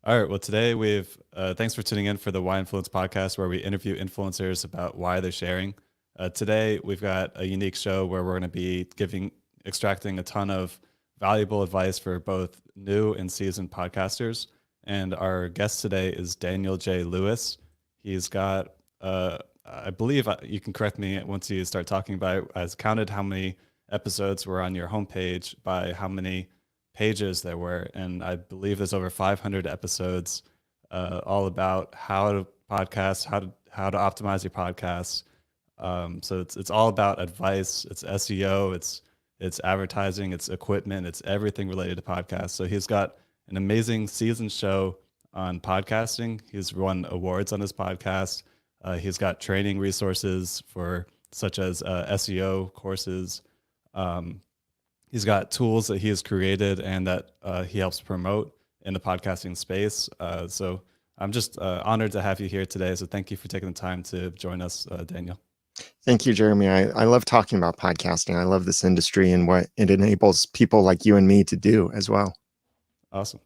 All right. Well, today thanks for tuning in for the Why Influence podcast, where we interview influencers about why they're sharing. Today, we've got a unique show where we're going to be extracting a ton of valuable advice for both new and seasoned podcasters. And our guest today is Daniel J. Lewis. He's got, I believe you can correct me once you start talking, but I counted how many episodes were on your homepage by how many pages there were, and I believe there's over 500 episodes, all about how to podcast, how to optimize your podcast. So it's all about advice. It's SEO. It's advertising. It's equipment. It's everything related to podcasts. So he's got an amazing season show on podcasting. He's won awards on his podcast. He's got training resources for such as SEO courses. He's got tools that he has created and that he helps promote in the podcasting space. So I'm just honored to have you here today. So thank you for taking the time to join us, Daniel. Thank you, Jeremy. I love talking about podcasting. I love this industry and what it enables people like you and me to do as well. Awesome.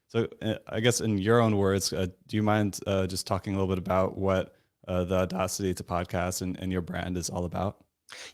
So I guess in your own words, do you mind just talking a little bit about what the Audacity to podcast and your brand is all about?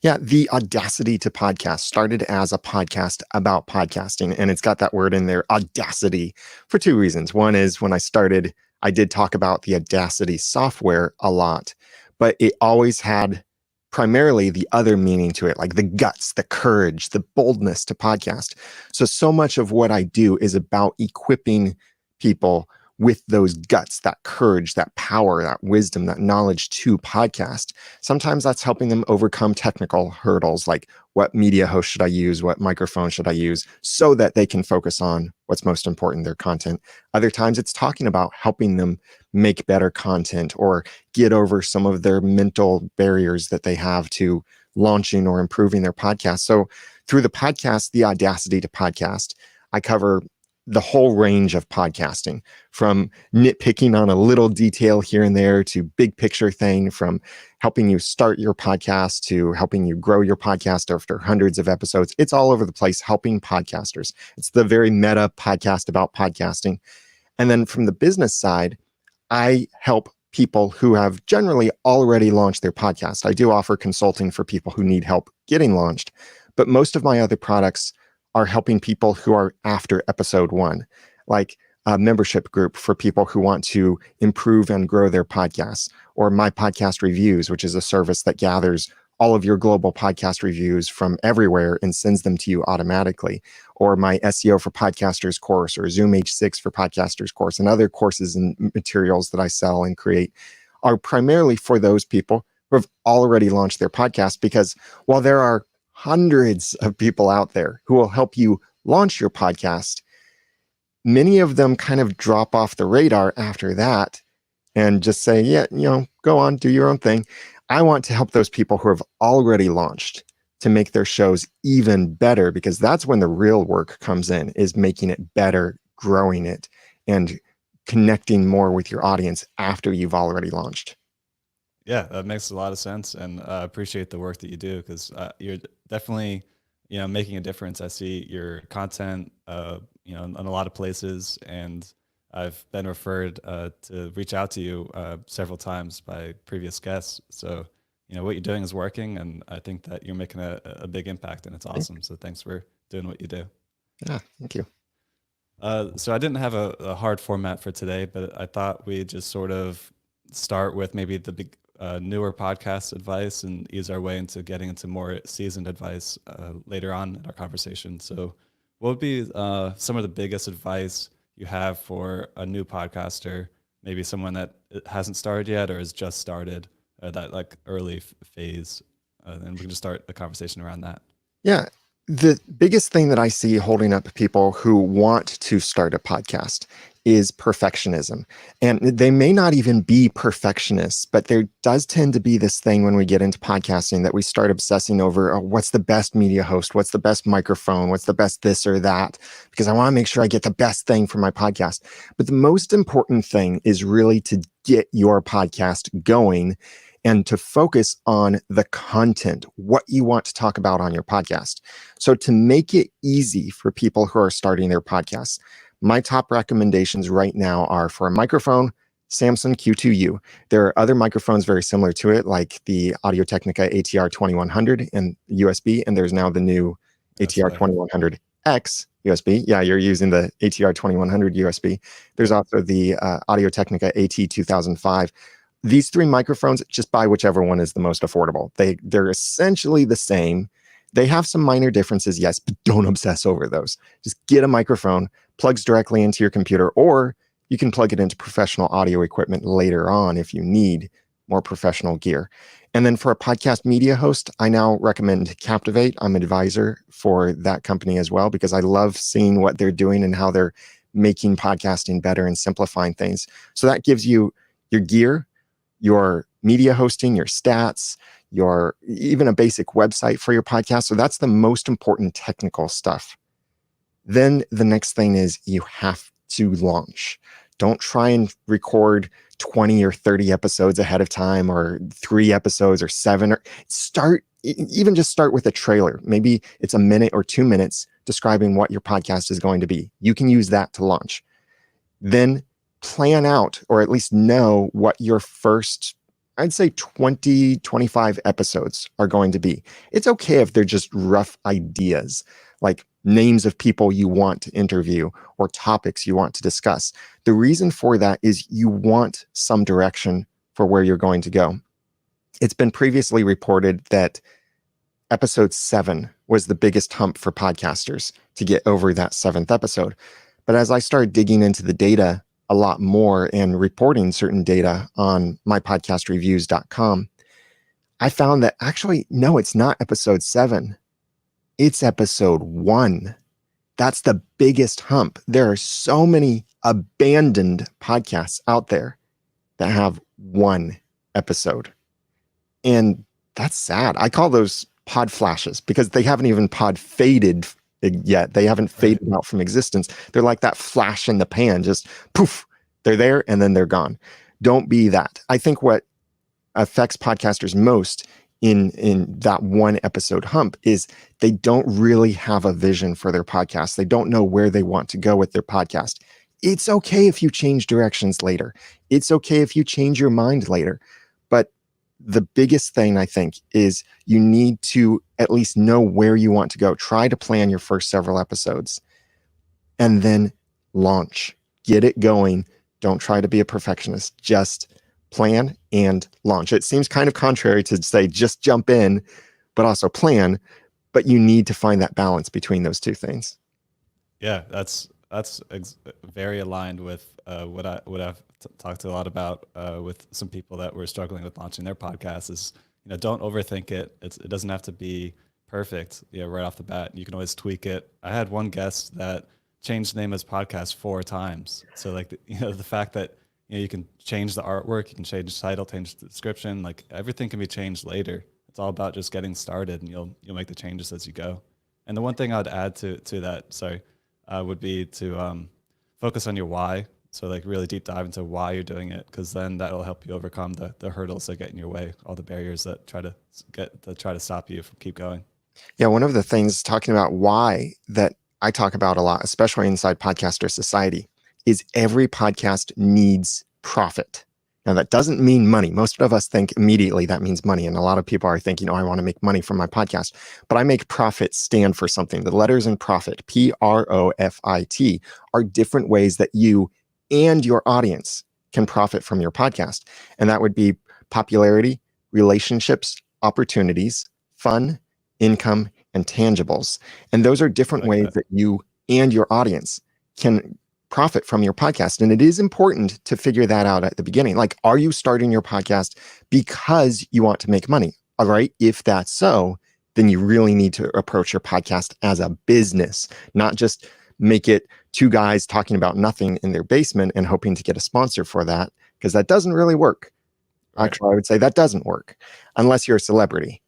Yeah, the Audacity to podcast started as a podcast about podcasting, and it's got that word in there, audacity, for two reasons. One is when I started, I did talk about the Audacity software a lot, but it always had primarily the other meaning to it, like the guts, the courage, the boldness to podcast. So much of what I do is about equipping people with those guts, that courage, that power, that wisdom, that knowledge to podcast. Sometimes that's helping them overcome technical hurdles like what media host should I use, what microphone should I use, so that they can focus on what's most important, their content. Other times it's talking about helping them make better content or get over some of their mental barriers that they have to launching or improving their podcast. So through the podcast, the Audacity to Podcast, I cover the whole range of podcasting, from nitpicking on a little detail here and there to big picture thing, from helping you start your podcast to helping you grow your podcast after hundreds of episodes. It's all over the place helping podcasters. It's the very meta podcast about podcasting. And then from the business side, I help people who have generally already launched their podcast. I do offer consulting for people who need help getting launched, but most of my other products are helping people who are after episode 1, like a membership group for people who want to improve and grow their podcasts, or My Podcast Reviews, which is a service that gathers all of your global podcast reviews from everywhere and sends them to you automatically, or my SEO for Podcasters course, or Zoom H6 for Podcasters course, and other courses and materials that I sell and create are primarily for those people who have already launched their podcast, because while there are hundreds of people out there who will help you launch your podcast, many of them kind of drop off the radar after that and just say, yeah, go on, do your own thing. I want to help those people who have already launched to make their shows even better, because that's when the real work comes in, is making it better, growing it, and connecting more with your audience after you've already launched. Yeah, that makes a lot of sense, and I appreciate the work that you do, because you're definitely, making a difference. I see your content, in a lot of places, and I've been referred to reach out to you several times by previous guests. So, what you're doing is working, and I think that you're making a big impact, and it's awesome. So thanks for doing what you do. Yeah, thank you. So I didn't have a hard format for today, but I thought we'd just sort of start with maybe the big newer podcast advice and ease our way into getting into more seasoned advice later on in our conversation. So what would be some of the biggest advice you have for a new podcaster, maybe someone that hasn't started yet or has just started, that like early phase? And we can just start a conversation around that. Yeah. The biggest thing that I see holding up people who want to start a podcast is perfectionism. And they may not even be perfectionists, but there does tend to be this thing when we get into podcasting that we start obsessing over, what's the best media host? What's the best microphone? What's the best this or that? Because I want to make sure I get the best thing for my podcast. But the most important thing is really to get your podcast going and to focus on the content, what you want to talk about on your podcast. So to make it easy for people who are starting their podcasts, My top recommendations right now are for a microphone, Samson Q2U. There are other microphones very similar to it, like the Audio-Technica ATR 2100 and USB, and there's now the new That's ATR what I have. 2100X USB. Yeah, you're using the ATR 2100 USB. There's Yep. also the Audio-Technica AT 2005. These three microphones, just buy whichever one is the most affordable. They're essentially the same. They have some minor differences, yes, but don't obsess over those. Just get a microphone, plugs directly into your computer, or you can plug it into professional audio equipment later on if you need more professional gear. And then for a podcast media host, I now recommend Captivate. I'm an advisor for that company as well because I love seeing what they're doing and how they're making podcasting better and simplifying things. So that gives you your gear, your media hosting, your stats, your even a basic website for your podcast. So that's the most important technical stuff. Then the next thing is you have to launch. Don't try and record 20 or 30 episodes ahead of time or 3 episodes or 7 or even just start with a trailer. Maybe it's a minute or 2 minutes describing what your podcast is going to be. You can use that to launch. Then plan out or at least know what your first, I'd say 20, 25 episodes are going to be. It's okay if they're just rough ideas, like names of people you want to interview or topics you want to discuss. The reason for that is you want some direction for where you're going to go. It's been previously reported that episode 7 was the biggest hump for podcasters to get over that 7th episode. But as I started digging into the data a lot more and reporting certain data on mypodcastreviews.com, I found that actually, no, it's not episode 7. It's episode 1. That's the biggest hump. There are so many abandoned podcasts out there that have 1 episode. And that's sad. I call those pod flashes because they haven't even pod faded yet. They haven't faded out from existence. They're like that flash in the pan, just poof, they're there and then they're gone. Don't be that. I think what affects podcasters most in that 1 episode hump is they don't really have a vision for their podcast. They don't know where they want to go with their podcast. It's okay if you change directions later. It's okay if you change your mind later. But the biggest thing I think is you need to at least know where you want to go. Try to plan your first several episodes and then launch. Get it going. Don't try to be a perfectionist. Just plan and launch. It seems kind of contrary to say just jump in, but also plan. But you need to find that balance between those two things. Yeah, that's very aligned with what I've talked a lot about with some people that were struggling with launching their podcasts. Is don't overthink it. It doesn't have to be perfect. Right off the bat, you can always tweak it. I had one guest that changed the name of his podcast 4 times. So like the fact that you can change the artwork, you can change the title, change the description, like everything can be changed later. It's all about just getting started, and you'll make the changes as you go. And the one thing I'd add to that, would be to focus on your why. So like really deep dive into why you're doing it, because then that'll help you overcome the hurdles that get in your way, all the barriers that try to stop you from keep going. Yeah, one of the things talking about why that I talk about a lot, especially inside Podcaster Society, is every podcast needs profit. Now, that doesn't mean money. Most of us think immediately that means money. And a lot of people are thinking, I want to make money from my podcast. But I make profit stand for something. The letters in profit, PROFIT, are different ways that you and your audience can profit from your podcast. And that would be popularity, relationships, opportunities, fun, income, and tangibles. And those are different ways that you and your audience can profit from your podcast. And it is important to figure that out at the beginning. Like, are you starting your podcast because you want to make money? All right. If that's so, then you really need to approach your podcast as a business, not just make it 2 guys talking about nothing in their basement and hoping to get a sponsor for that, because that doesn't really work. Right. Actually, I would say that doesn't work unless you're a celebrity.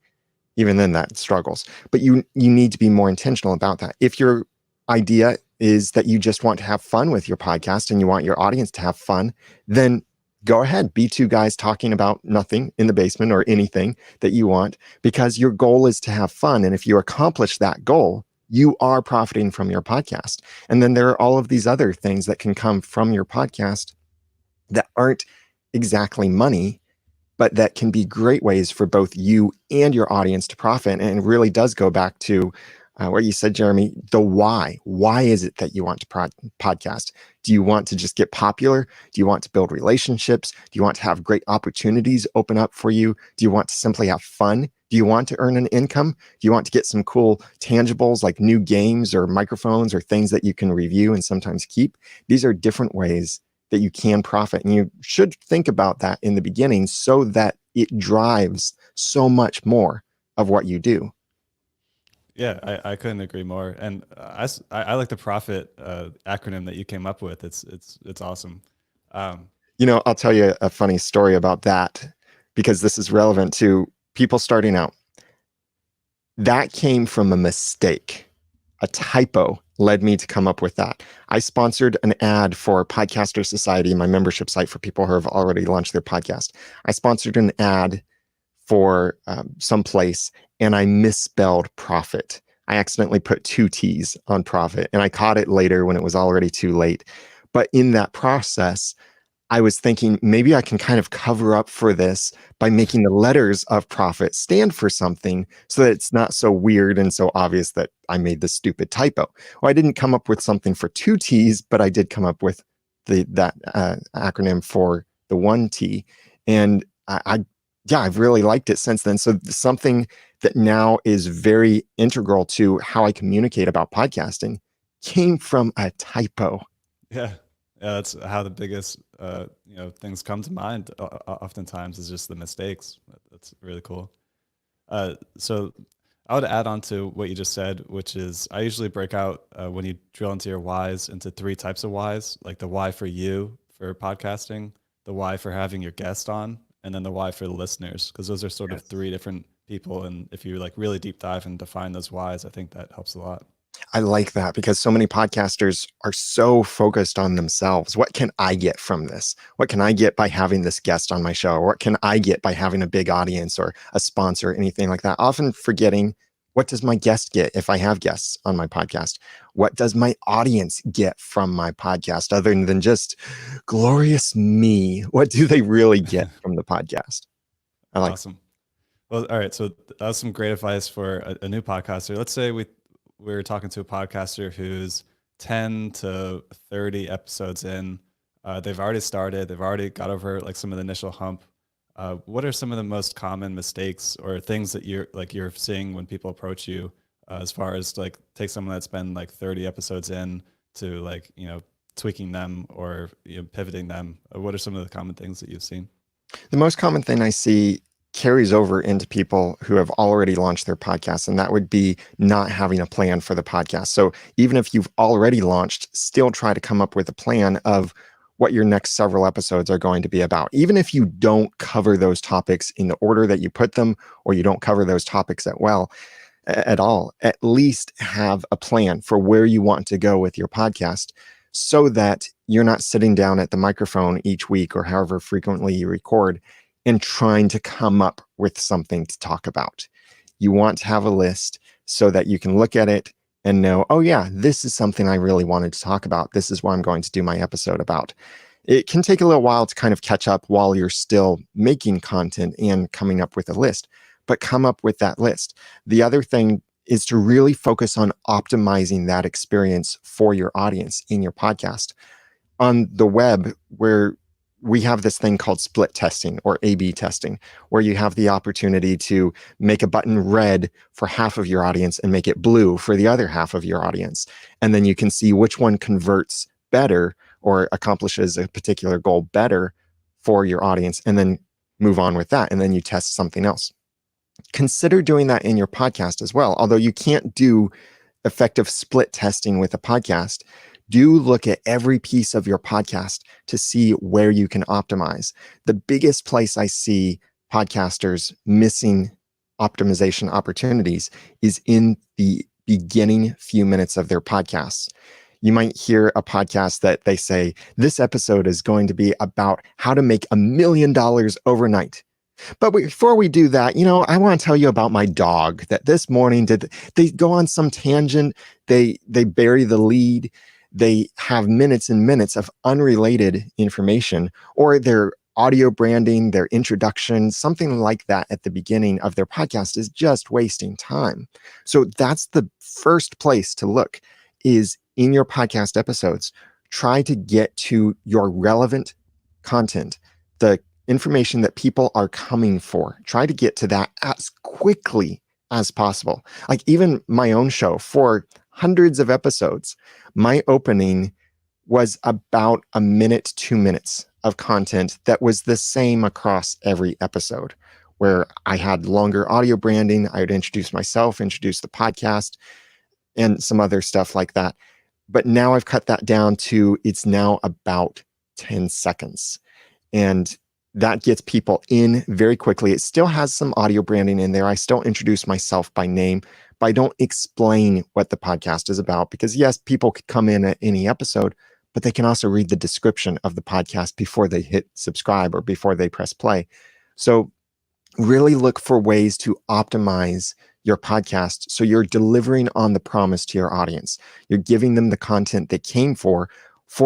Even then that struggles. But you need to be more intentional about that. If your idea is that you just want to have fun with your podcast and you want your audience to have fun, then go ahead, be 2 guys talking about nothing in the basement or anything that you want, because your goal is to have fun. And if you accomplish that goal, you are profiting from your podcast. And then there are all of these other things that can come from your podcast that aren't exactly money, but that can be great ways for both you and your audience to profit. And it really does go back to what you said, Jeremy, the why. Why is it that you want to podcast? Do you want to just get popular? Do you want to build relationships? Do you want to have great opportunities open up for you? Do you want to simply have fun? Do you want to earn an income? Do you want to get some cool tangibles like new games or microphones or things that you can review and sometimes keep? These are different ways that you can profit. And you should think about that in the beginning so that it drives so much more of what you do. Yeah, I couldn't agree more. And I like the profit acronym that you came up with. It's awesome. I'll tell you a funny story about that because this is relevant to people starting out. That came from a mistake. A typo led me to come up with that. I sponsored an ad for Podcaster Society, my membership site for people who have already launched their podcast. I sponsored an ad for some place and I misspelled profit. I accidentally put 2 T's on profit and I caught it later when it was already too late. But in that process, I was thinking maybe I can kind of cover up for this by making the letters of profit stand for something so that it's not so weird and so obvious that I made this stupid typo. Well, I didn't come up with something for 2 T's, but I did come up with that acronym for the 1 T. And I've really liked it since then. So something that now is very integral to how I communicate about podcasting came from a typo. Yeah. Yeah, that's how the biggest things come to mind. Oftentimes is just the mistakes. That's really cool. So I would add on to what you just said, which is I usually break out when you drill into your whys into 3 types of whys, like the why for you for podcasting, the why for having your guest on, and then the why for the listeners, because those are sort of 3 different people. And if you like really deep dive and define those whys, I think that helps a lot. I like that because so many podcasters are so focused on themselves. What can I get from this? What can I get by having this guest on my show? Or what can I get by having a big audience or a sponsor, or anything like that? Often forgetting, what does my guest get if I have guests on my podcast? What does my audience get from my podcast other than just glorious me? What do they really get from the podcast? I like Awesome. Well, all right. So that was some great advice for a new podcaster. Let's say we're talking to a podcaster who's 10 to 30 episodes in. They've already started. They've already got over like some of the initial hump. What are some of the most common mistakes or things that you're seeing when people approach you, as far as like take someone that's been like 30 episodes in to like, tweaking them or pivoting them? What are some of the common things that you've seen? The most common thing I see carries over into people who have already launched their podcast, and that would be not having a plan for the podcast. So even if you've already launched, still try to come up with a plan of what your next several episodes are going to be about. Even if you don't cover those topics in the order that you put them, or you don't cover those topics at all, at least have a plan for where you want to go with your podcast so that you're not sitting down at the microphone each week or however frequently you record and trying to come up with something to talk about. You want to have a list so that you can look at it and know, oh yeah, this is something I really wanted to talk about. This is what I'm going to do my episode about. It can take a little while to kind of catch up while you're still making content and coming up with a list, but come up with that list. The other thing is to really focus on optimizing that experience for your audience in your podcast. On the web, where we have this thing called split testing or A/B testing, where you have the opportunity to make a button red for half of your audience and make it blue for the other half of your audience. And then you can see which one converts better or accomplishes a particular goal better for your audience, and then move on with that. And then you test something else. Consider doing that in your podcast as well. Although you can't do effective split testing with a podcast, do look at every piece of your podcast to see where you can optimize. The biggest place I see podcasters missing optimization opportunities is in the beginning few minutes of their podcasts. You might hear a podcast that they say, this episode is going to be about how to make $1 million overnight. But before we do that, I want to tell you about my dog that this morning they go on some tangent. They bury the lead. They have minutes and minutes of unrelated information, or their audio branding, their introduction, something like that at the beginning of their podcast is just wasting time. So that's the first place to look, is in your podcast episodes. Try to get to your relevant content, the information that people are coming for. Try to get to that as quickly as possible. Like even my own show, for hundreds of episodes, my opening was about a minute, 2 minutes of content that was the same across every episode, where I had longer audio branding. I would introduce myself, introduce the podcast, and some other stuff like that. But now I've cut that down to, it's now about 10 seconds. And that gets people in very quickly. It still has some audio branding in there. I still introduce myself by name, but I don't explain what the podcast is about, because yes, people could come in at any episode, but they can also read the description of the podcast before they hit subscribe or before they press play. So really look for ways to optimize your podcast so you're delivering on the promise to your audience. You're giving them the content they came for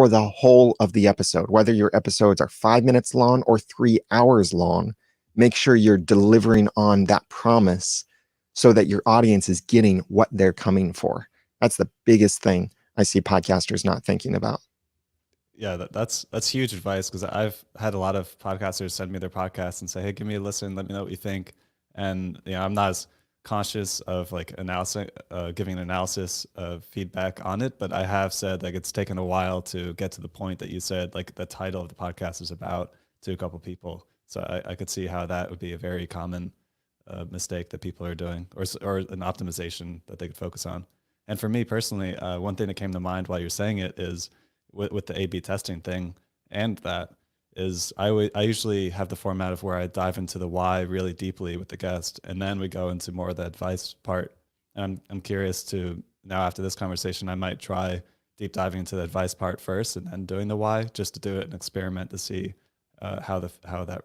the whole of the episode. Whether your episodes are 5 minutes long or 3 hours long, make sure you're delivering on that promise so that your audience is getting what they're coming for. That's the biggest thing I see podcasters not thinking about. Yeah, that's huge advice, because I've had a lot of podcasters send me their podcasts and say, "Hey, give me a listen. Let me know what you think." And I'm not as conscious of like analysis, giving an analysis of feedback on it, but I have said like it's taken a while to get to the point that you said, like the title of the podcast is about, to a couple people. So I could see how that would be a very common mistake that people are doing, or an optimization that they could focus on. And for me personally, one thing that came to mind while you're saying it is with the A/B testing thing, and that is I usually have the format of where I dive into the why really deeply with the guest, and then we go into more of the advice part. And I'm curious to, now after this conversation, I might try deep diving into the advice part first, and then doing the why, just to do it an experiment to see how that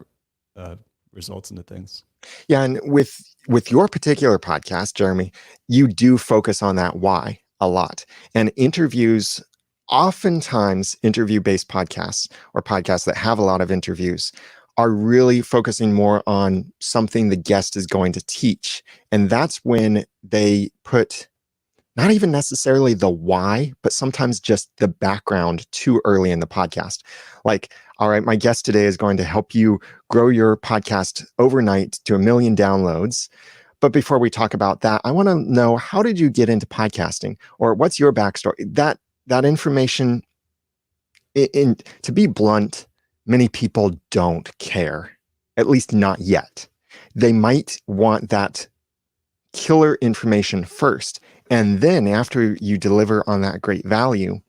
results into things. Yeah, and with your particular podcast, Jeremy, you do focus on that why a lot. And interviews, oftentimes interview-based podcasts or podcasts that have a lot of interviews, are really focusing more on something the guest is going to teach. And that's when they put not even necessarily the why, but sometimes just the background too early in the podcast. Like, all right, my guest today is going to help you grow your podcast overnight to 1 million downloads. But before we talk about that, I want to know, how did you get into podcasting? Or what's your backstory? That information, to be blunt, many people don't care, at least not yet. They might want that killer information first. And then after you deliver on that great value,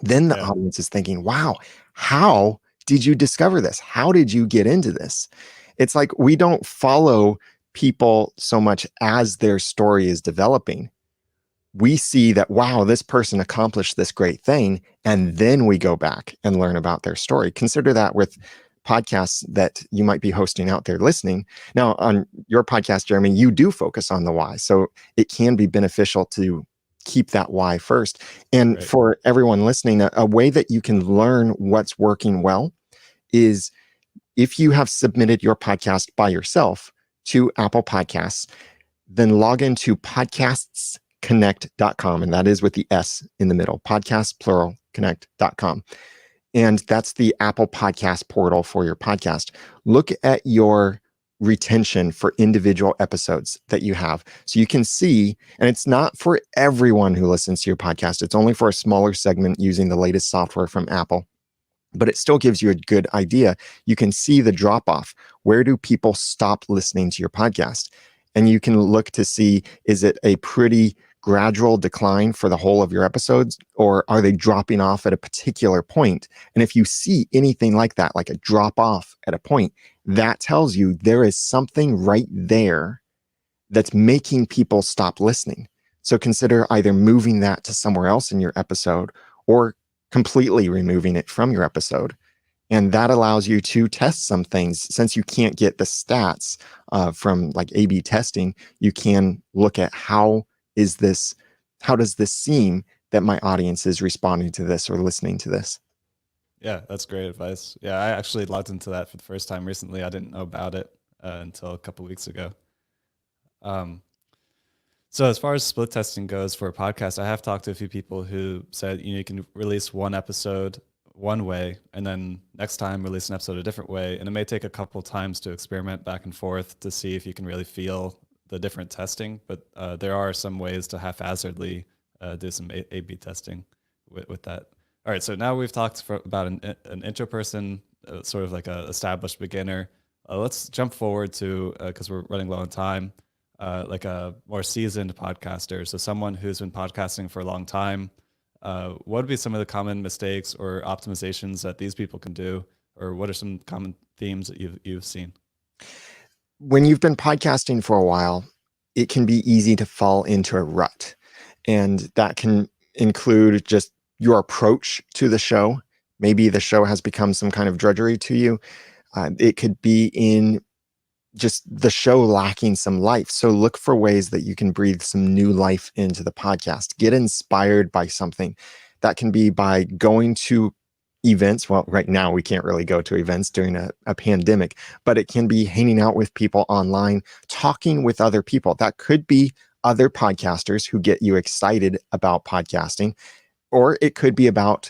then the audience is thinking, wow, how did you discover this? How did you get into this? It's like we don't follow people so much as their story is developing. We see that, wow, this person accomplished this great thing, and then we go back and learn about their story. Consider that with podcasts that you might be hosting out there listening. Now, on your podcast, Jeremy, you do focus on the why. So it can be beneficial to keep that why first. And Right. for everyone listening, a way that you can learn what's working well is, if you have submitted your podcast by yourself to Apple Podcasts, then log into podcastsconnect.com. And that is with the S in the middle, podcasts, plural, connect.com. And that's the Apple Podcast portal for your podcast. Look at your retention for individual episodes that you have. So you can see, and it's not for everyone who listens to your podcast. It's only for a smaller segment using the latest software from Apple. But it still gives you a good idea. You can see the drop off. Where do people stop listening to your podcast? And you can look to see, is it a pretty gradual decline for the whole of your episodes, or are they dropping off at a particular point? And if you see anything like that, like a drop off at a point, that tells you there is something right there that's making people stop listening. So consider either moving that to somewhere else in your episode, or completely removing it from your episode. And that allows you to test some things. Since you can't get the stats from like A/B testing, you can look at is this, how does this seem that my audience is responding to this or listening to this? Yeah, that's great advice. Yeah, I actually logged into that for the first time recently. I didn't know about it until a couple weeks ago. Um, so as far as split testing goes for a podcast, I have talked to a few people who said, you can release one episode one way and then next time release an episode a different way. And it may take a couple times to experiment back and forth to see if you can really feel the different testing. But there are some ways to haphazardly do some A/B testing with that. All right, so now we've talked about an intro person, sort of like a established beginner. Let's jump forward to, because we're running low on time, like a more seasoned podcaster. So someone who's been podcasting for a long time. What would be some of the common mistakes or optimizations that these people can do, or what are some common themes that you've seen? When you've been podcasting for a while, it can be easy to fall into a rut, and that can include just your approach to the show. Maybe the show has become some kind of drudgery to you. It could be in just the show lacking some life. So look for ways that you can breathe some new life into the podcast. Get inspired by something. That can be by going to events. Well, right now we can't really go to events during a pandemic, but it can be hanging out with people online, talking with other people. That could be other podcasters who get you excited about podcasting, or it could be about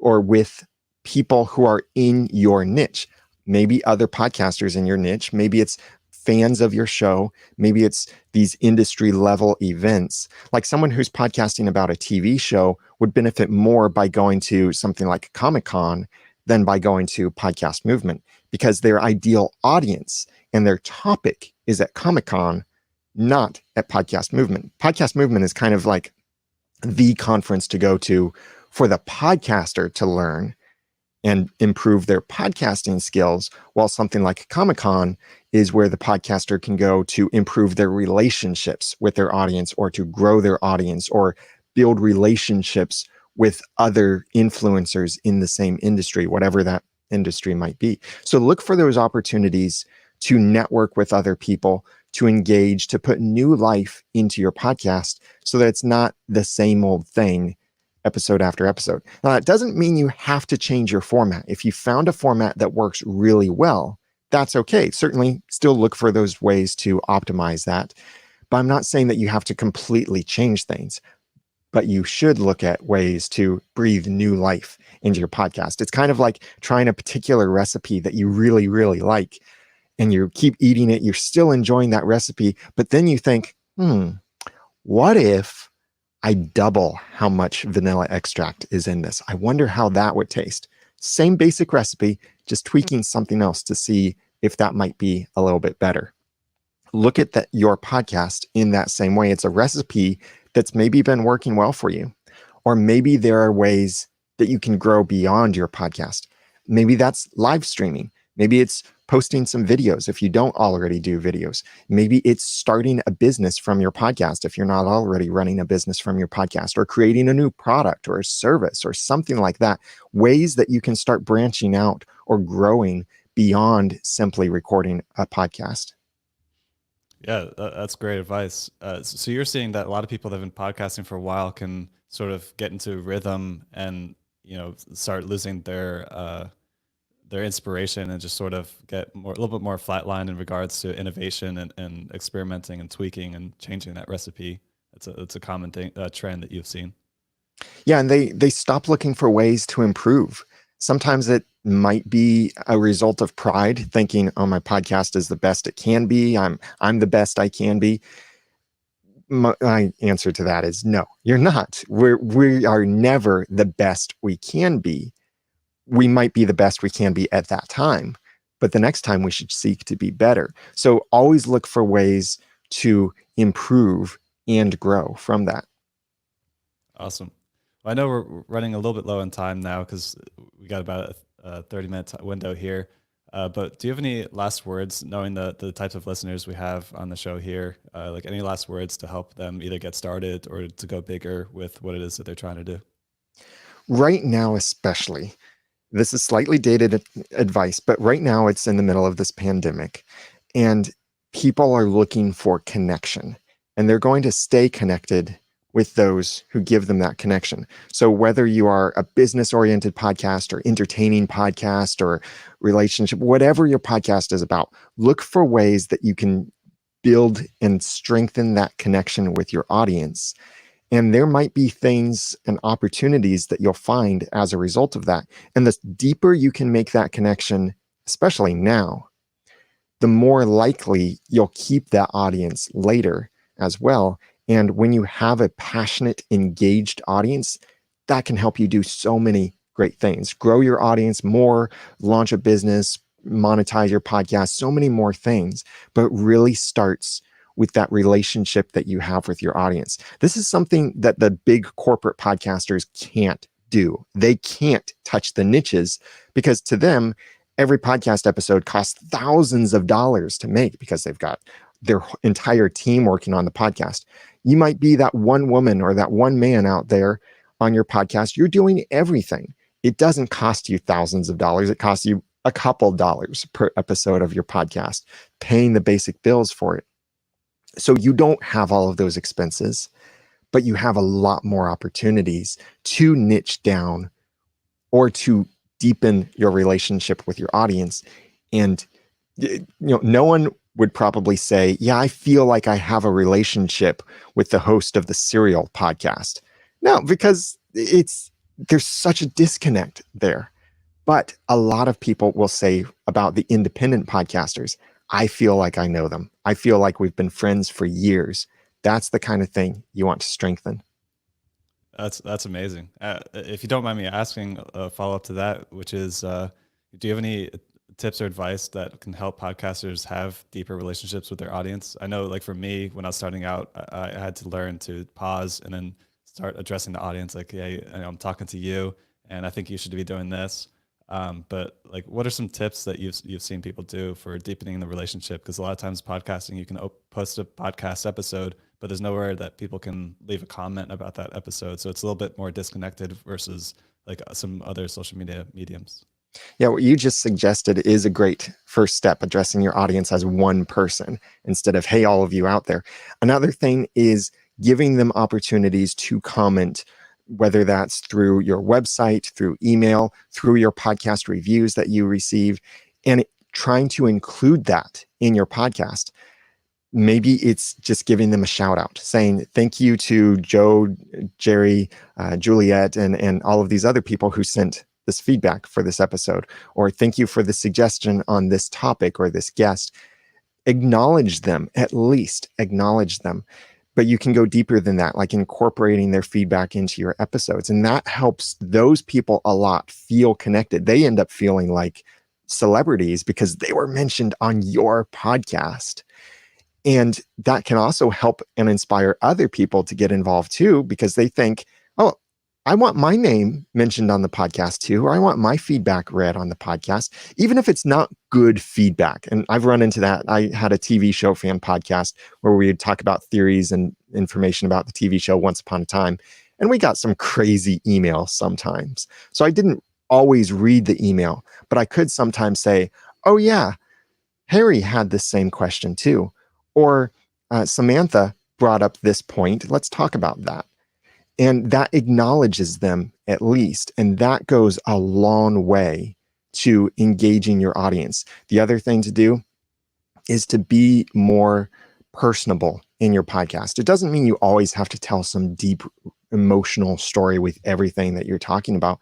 or with people who are in your niche. Maybe other podcasters in your niche. Maybe it's fans of your show. Maybe it's these industry level events. Like someone who's podcasting about a TV show would benefit more by going to something like Comic-Con than by going to Podcast Movement, because their ideal audience and their topic is at Comic-Con, not at Podcast Movement. Podcast Movement is kind of like the conference to go to for the podcaster to learn and improve their podcasting skills, while something like Comic-Con is where the podcaster can go to improve their relationships with their audience, or to grow their audience, or build relationships with other influencers in the same industry, whatever that industry might be. So look for those opportunities to network with other people, to engage, to put new life into your podcast so that it's not the same old thing episode after episode. Now, that doesn't mean you have to change your format. If you found a format that works really well, that's okay. Certainly still look for those ways to optimize that. But I'm not saying that you have to completely change things, but you should look at ways to breathe new life into your podcast. It's kind of like trying a particular recipe that you really, really like, and you keep eating it. You're still enjoying that recipe, but then you think, what if I double how much vanilla extract is in this? I wonder how that would taste. Same basic recipe, just tweaking something else to see if that might be a little bit better. Look at your podcast in that same way. It's a recipe that's maybe been working well for you, or maybe there are ways that you can grow beyond your podcast. Maybe that's live streaming. Maybe it's posting some videos if you don't already do videos. Maybe it's starting a business from your podcast if you're not already running a business from your podcast, or creating a new product or a service or something like that. Ways that you can start branching out or growing beyond simply recording a podcast. Yeah, that's great advice. So you're seeing that a lot of people that have been podcasting for a while can sort of get into rhythm and start losing their inspiration and just sort of get a little bit more flatlined in regards to innovation and experimenting and tweaking and changing that recipe. It's a common thing, trend that you've seen. Yeah, and they stop looking for ways to improve. Sometimes it might be a result of pride, thinking, "Oh, my podcast is the best it can be. I'm the best I can be." My answer to that is no, you're not. We are never the best we can be. We might be the best we can be at that time, but the next time we should seek to be better. So always look for ways to improve and grow from that. Awesome. Well, I know we're running a little bit low on time now because we got about a 30-minute window here. But do you have any last words, knowing the types of listeners we have on the show here? Like any last words to help them either get started or to go bigger with what it is that they're trying to do? Right now, especially, This is slightly dated advice, but right now it's in the middle of this pandemic and people are looking for connection and they're going to stay connected with those who give them that connection. So whether you are a business oriented podcast or entertaining podcast or relationship, whatever your podcast is about, look for ways that you can build and strengthen that connection with your audience. And there might be things and opportunities that you'll find as a result of that. And the deeper you can make that connection, especially now, the more likely you'll keep that audience later as well. And when you have a passionate, engaged audience, that can help you do so many great things. Grow your audience more, launch a business, monetize your podcast, so many more things, but really starts with that relationship that you have with your audience. This is something that the big corporate podcasters can't do. They can't touch the niches because to them, every podcast episode costs thousands of dollars to make because they've got their entire team working on the podcast. You might be that one woman or that one man out there on your podcast. You're doing everything. It doesn't cost you thousands of dollars. It costs you a couple dollars per episode of your podcast, paying the basic bills for it. So you don't have all of those expenses, but you have a lot more opportunities to niche down or to deepen your relationship with your audience. And no one would probably say, yeah, I feel like I have a relationship with the host of the Serial podcast. No, because there's such a disconnect there. But a lot of people will say about the independent podcasters, I feel like I know them. I feel like we've been friends for years. That's the kind of thing you want to strengthen. That's amazing. If you don't mind me asking a follow up to that, which is, do you have any tips or advice that can help podcasters have deeper relationships with their audience? I know, like for me, when I was starting out, I had to learn to pause and then start addressing the audience. Like, hey, I'm talking to you, and I think you should be doing this. But like, what are some tips that you've seen people do for deepening the relationship? Because a lot of times podcasting, you can post a podcast episode, but there's nowhere that people can leave a comment about that episode. So it's a little bit more disconnected versus like some other social media mediums. Yeah, what you just suggested is a great first step, addressing your audience as one person instead of, hey, all of you out there. Another thing is giving them opportunities to comment, whether that's through your website, through email, through your podcast reviews that you receive, and trying to include that in your podcast. Maybe it's just giving them a shout out, saying thank you to Joe, Jerry, Juliet, and all of these other people who sent this feedback for this episode, or thank you for the suggestion on this topic or this guest. Acknowledge them, at least acknowledge them. But you can go deeper than that, like incorporating their feedback into your episodes. And that helps those people a lot feel connected. They end up feeling like celebrities because they were mentioned on your podcast. And that can also help and inspire other people to get involved too, because they think, oh, I want my name mentioned on the podcast too, or I want my feedback read on the podcast, even if it's not good feedback. And I've run into that. I had a TV show fan podcast where we would talk about theories and information about the TV show Once Upon a Time. And we got some crazy emails sometimes. So I didn't always read the email, but I could sometimes say, oh yeah, Harry had this same question too. Or Samantha brought up this point. Let's talk about that. And that acknowledges them at least. And that goes a long way to engaging your audience. The other thing to do is to be more personable in your podcast. It doesn't mean you always have to tell some deep emotional story with everything that you're talking about,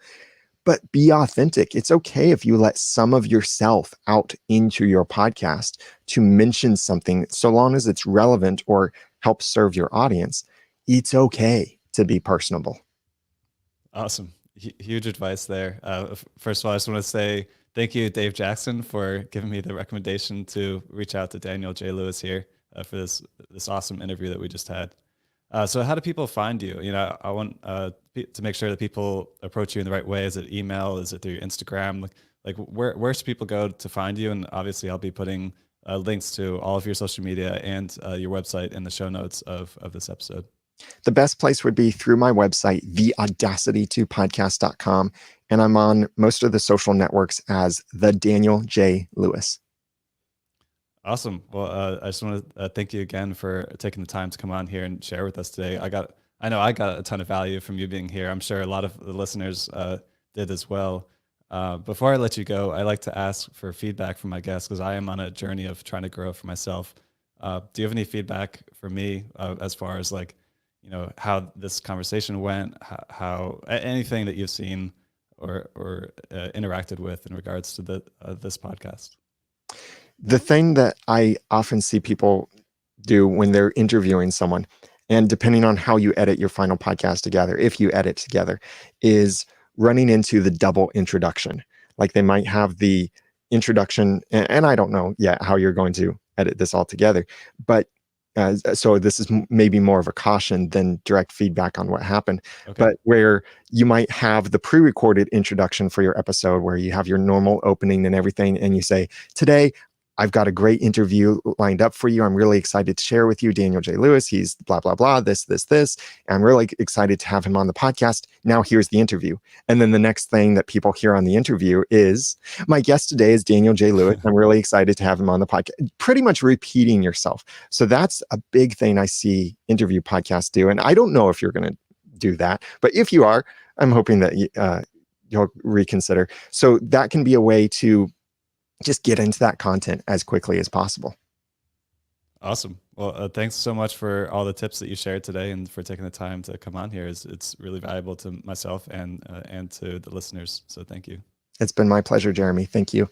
but be authentic. It's okay if you let some of yourself out into your podcast to mention something, so long as it's relevant or helps serve your audience. It's okay to be personable. Awesome. Huge advice there. First of all, I just want to say thank you, Dave Jackson, for giving me the recommendation to reach out to Daniel J. Lewis here for this awesome interview that we just had. So how do people find you? I want to make sure that people approach you in the right way. Is it email? Is it through your Instagram? Like where should people go to find you? And obviously I'll be putting links to all of your social media and your website in the show notes of this episode. The best place would be through my website, theaudacity2podcast.com. And I'm on most of the social networks as the Daniel J. Lewis. Awesome. Well, I just want to thank you again for taking the time to come on here and share with us today. I know I got a ton of value from you being here. I'm sure a lot of the listeners did as well. Before I let you go, I like to ask for feedback from my guests because I am on a journey of trying to grow for myself. Do you have any feedback for me as far as like, how this conversation went, how anything that you've seen or interacted with in regards to this podcast? The thing that I often see people do when they're interviewing someone, and depending on how you edit your final podcast together, if you edit together, is running into the double introduction. Like they might have the introduction, and I don't know yet how you're going to edit this all together, but so this is maybe more of a caution than direct feedback on what happened. Okay. But where you might have the pre-recorded introduction for your episode where you have your normal opening and everything, and you say, today, I've got a great interview lined up for you. I'm really excited to share with you Daniel J. Lewis. He's blah, blah, blah, this. And I'm really excited to have him on the podcast. Now here's the interview. And then the next thing that people hear on the interview is, my guest today is Daniel J. Lewis. I'm really excited to have him on the podcast. Pretty much repeating yourself. So that's a big thing I see interview podcasts do. And I don't know if you're going to do that, but if you are, I'm hoping that you'll reconsider. So that can be a way to just get into that content as quickly as possible. Awesome. Well, thanks so much for all the tips that you shared today and for taking the time to come on here. It's really valuable to myself and to the listeners. So thank you. It's been my pleasure, Jeremy. Thank you.